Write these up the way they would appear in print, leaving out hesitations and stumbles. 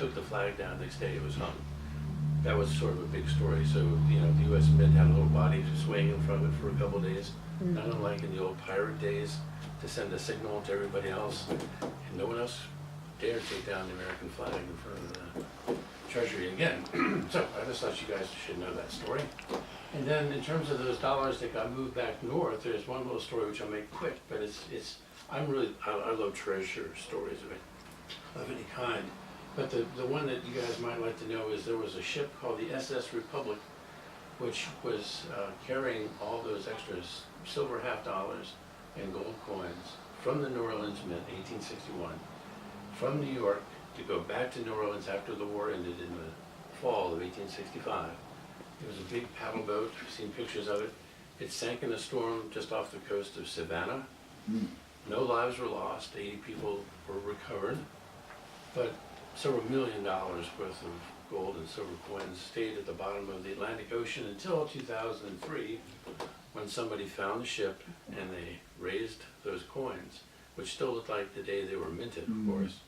took the flag down. The next day it was hung. That was sort of a big story. So, you know, the U.S. Mint had a little body swaying in front of it for a couple of days. Not unlike in the old pirate days, to send a signal to everybody else. And no one else dared take down the American flag in front of the Treasury again. So I just thought you guys should know that story. And then in terms of those dollars that got moved back north, there's one little story which I'll make quick, but I love treasure stories of any kind. But the one that you guys might like to know is there was a ship called the SS Republic, which was carrying all those extras, silver half dollars and gold coins from the New Orleans Mint, 1861, from New York to go back to New Orleans after the war ended in the fall of 1865. It was a big paddle boat. I've seen pictures of it. It sank in a storm just off the coast of Savannah. No lives were lost. 80 people were recovered, but several $1 million worth of gold and silver coins stayed at the bottom of the Atlantic Ocean until 2003, when somebody found the ship and they raised those coins, which still look like the day they were minted, of course.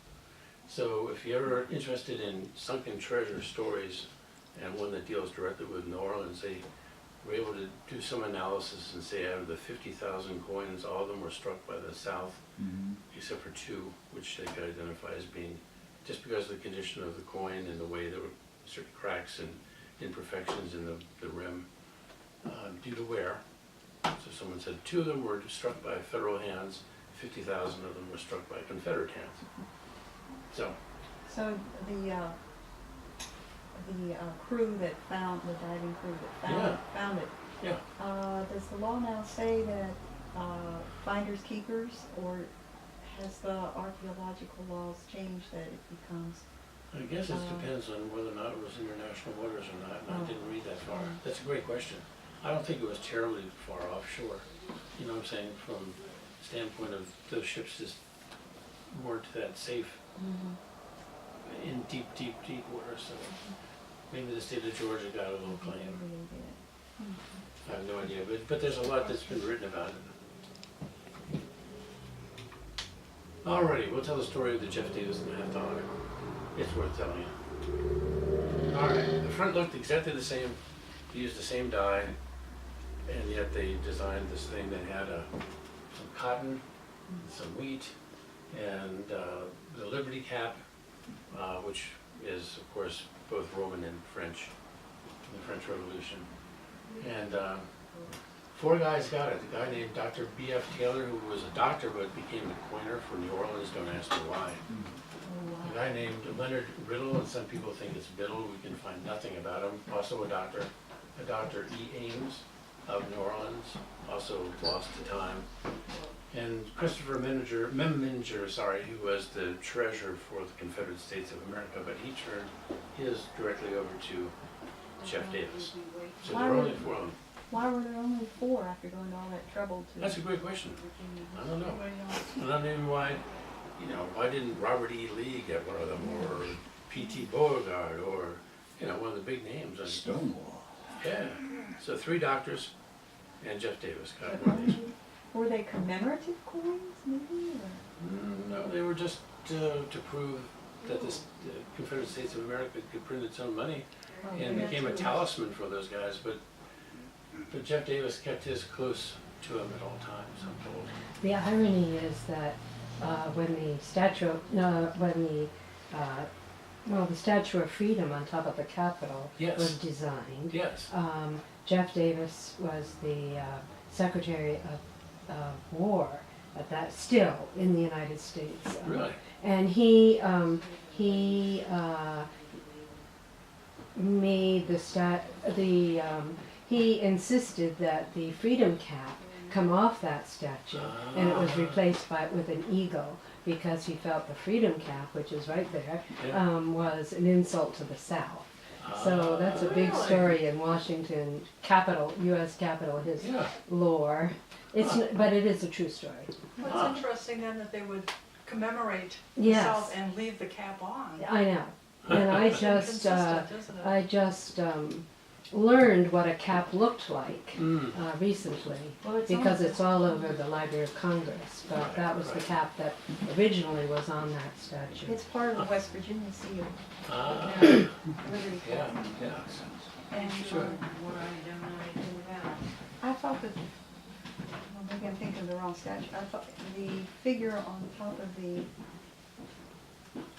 So if you're ever interested in sunken treasure stories, and one that deals directly with New Orleans, they were able to do some analysis and say out of the 50,000 coins, all of them were struck by the South, except for 2, which they could identify as being just because of the condition of the coin and the way there were certain cracks and imperfections in the rim due to wear. So someone said 2 of them were struck by federal hands, 50,000 of them were struck by Confederate hands. So the crew that found, the diving crew that found it. Yeah. Does the law now say that finders keepers, or has the archaeological laws changed that it becomes? I guess it depends on whether or not it was international waters or not, and I didn't read that far. That's a great question. I don't think it was terribly far offshore. You know what I'm saying? From the standpoint of those ships just weren't that safe in deep, deep, deep water, so maybe the state of Georgia got a little claim. I have no idea, but there's a lot that's been written about it. Alrighty, we'll tell the story of the Jeff Davis and the half dollar. It's worth telling you. Alright, the front looked exactly the same. They used the same dye, and yet they designed this thing that had some cotton, some wheat, and the Liberty cap, which is, of course, both Roman and French, in the French Revolution. And 4 guys got it. A guy named Dr. B.F. Taylor, who was a doctor but became a coiner for New Orleans, don't ask me why. A guy named Leonard Riddle, and some people think it's Biddle, we can find nothing about him, also a doctor. A Dr. E. Ames of New Orleans, also lost to time. And Christopher Memminger, who was the treasurer for the Confederate States of America, but he turned his directly over to Jeff Davis. So there were only 4 of them. Why were there only 4 after going to all that trouble to? That's a great question. I don't know. I don't know why, why didn't Robert E. Lee get one of them, or P.T. Beauregard, or, one of the big names. Stonewall. Yeah. So 3 doctors and Jeff Davis got one of these. Were they commemorative coins, maybe? Or? No, they were just to prove that the Confederate States of America could print its own money, and became a talisman for those guys. But Jeff Davis kept his close to him at all times, I'm told. The irony is that when the Statue of Freedom on top of the Capitol was designed, Jeff Davis was the Secretary of War at that, still in the United States. Really? And he made he insisted that the Freedom Cap come off that statue, and it was replaced with an eagle, because he felt the Freedom Cap, which is right there, was an insult to the South. So that's a big story in Washington Capitol, U.S. Capitol, his lore. But it is a true story. Well, it's interesting then that they would commemorate the South and leave the cap on. I know, and I just, Consistent, isn't it? I just learned what a cap looked like Mm. recently, Well, it's because on- it's all over the Library of Congress, but Right, that was the right. cap that originally was on that statue. It's part of the West Virginia seal. Ah, Liberty yeah, Flag. yeah. And Sure. What I don't know anything about. I thought that, well, maybe I'm thinking of the wrong statue. I thought the figure on top of the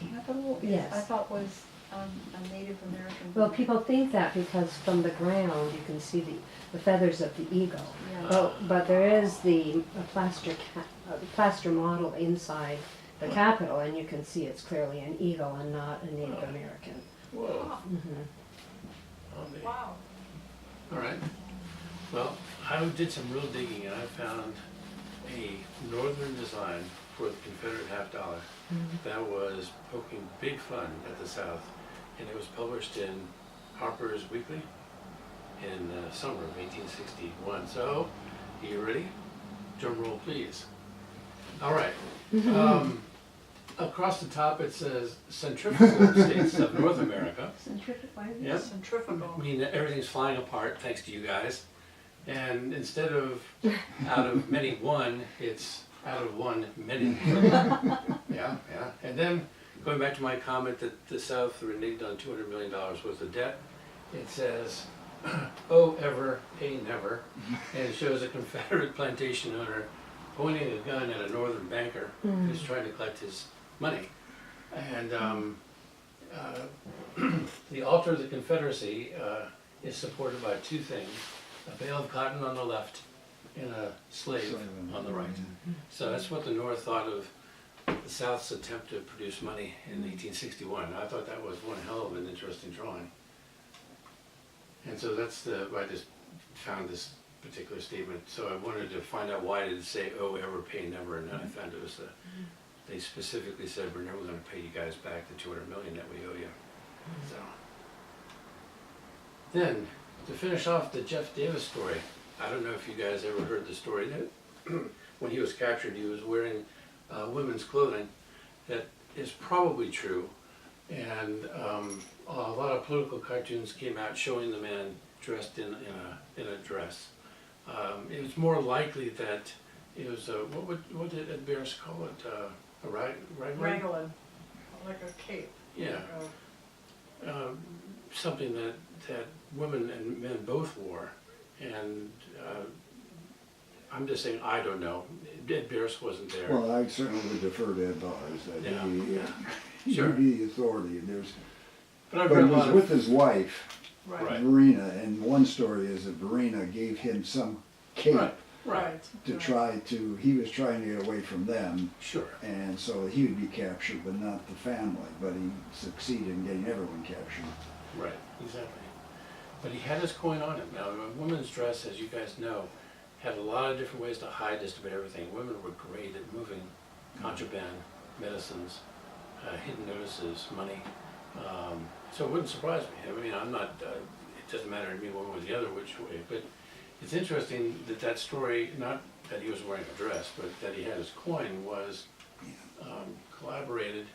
Capitol, Yes. I thought was a Native American. Well, people think that because from the ground you can see the feathers of the eagle. Yeah. But there is the plaster model inside the Capitol, and you can see it's clearly an eagle and not a Native American. Whoa. Mhm. Oh, neat. Wow. All right. Well, I did some real digging and I found a northern design for the Confederate half dollar that was poking big fun at the South, and it was published in Harper's Weekly in summer of 1861. So, are you ready? Drum roll, please. All right. Across the top it says centrifugal states of North America. Centrifugal. Yep. Centrifugal. I mean, everything's flying apart thanks to you guys. And instead of out of many one, it's out of one many. Yeah, yeah. And then going back to my comment that the South reneged on $200 million worth of debt, it says, "Oh, ever, pay never," and it shows a Confederate plantation owner pointing a gun at a northern banker who's trying to collect his money. And the altar of the Confederacy is supported by two things: a bale of cotton on the left and a slave on the right. So that's what the North thought of the South's attempt to produce money in 1861. I thought that was one hell of an interesting drawing. And so that's I just found this particular statement. So I wanted to find out why did it say, "Oh, ever, pay never," and then I found it was they specifically said, "We're never going to pay you guys back the $200 million that we owe you." So then, to finish off the Jeff Davis story, I don't know if you guys ever heard the story that when he was captured, he was wearing women's clothing. That is probably true, and a lot of political cartoons came out showing the man dressed in a dress. It was more likely that it was what did Ed Bears call it? A raglan? Raglan, like a cape. Yeah. Something that women and men both wore, and I'm just saying I don't know. Ed Beers wasn't there. Well, I certainly would defer to Ed Bars, that Yeah, he, yeah. he'd Sure. be the authority. But I've But read he a was lot with of his wife, Right. Verena, and one story is that Verena gave him some cape Right. Right. to try to, he was trying to get away from them, Sure. and so he would be captured, but not the family, but he succeeded in getting everyone captured. Right. Exactly. But he had his coin on him. Now, a woman's dress, as you guys know, had a lot of different ways to hide just about everything. Women were great at moving contraband, medicines, hidden notices, money. So it wouldn't surprise me. I mean, I'm not, it doesn't matter to me one way or the other which way, but it's interesting that that story, not that he was wearing a dress, but that he had his coin was collaborated.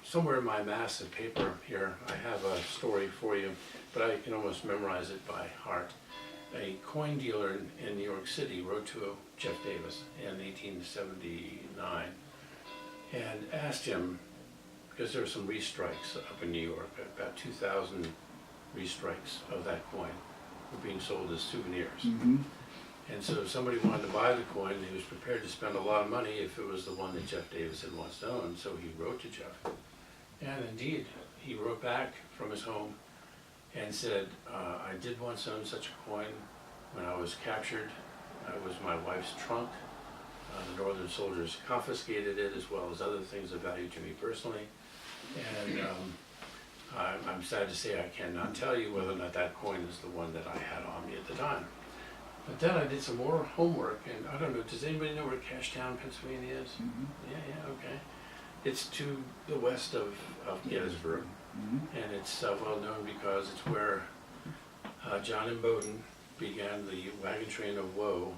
Somewhere in my mass of paper here, I have a story for you, but I can almost memorize it by heart. A coin dealer in New York City wrote to Jeff Davis in 1879 and asked him, because there were some restrikes up in New York, about 2,000 restrikes of that coin were being sold as souvenirs. And so if somebody wanted to buy the coin, he was prepared to spend a lot of money if it was the one that Jeff Davis had once owned, so he wrote to Jeff. And indeed, he wrote back from his home and said, I did once own such a coin. When I was captured, it was my wife's trunk. The Northern soldiers confiscated it, as well as other things of value to me personally. And I'm sad to say I cannot tell you whether or not that coin is the one that I had on me at the time. But then I did some more homework, and I don't know, does anybody know where Cashtown, Pennsylvania is? Yeah, okay. It's to the west of Gettysburg, and it's well known because it's where John and Bowdoin began the wagon train of woe,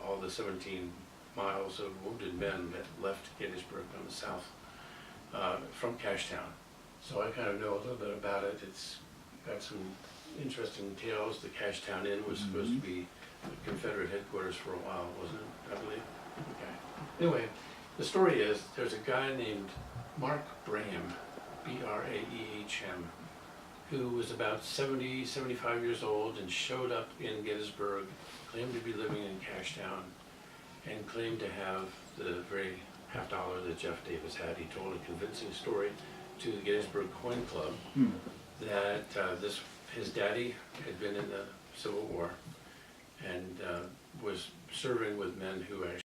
all the 17 miles of wounded men that left Gettysburg on the south from Cashtown. So I kind of know a little bit about it. It's got some interesting tales. The Cashtown Inn was supposed to be Confederate headquarters for a while, wasn't it, I believe? Okay. Anyway, the story is, there's a guy named Mark Braham, B-R-A-E-H-M, who was about 70, 75 years old and showed up in Gettysburg, claimed to be living in Cashtown, and claimed to have the very $50 that Jeff Davis had. He told a convincing story to the Gettysburg Coin Club that his daddy had been in the Civil War and was serving with men who actually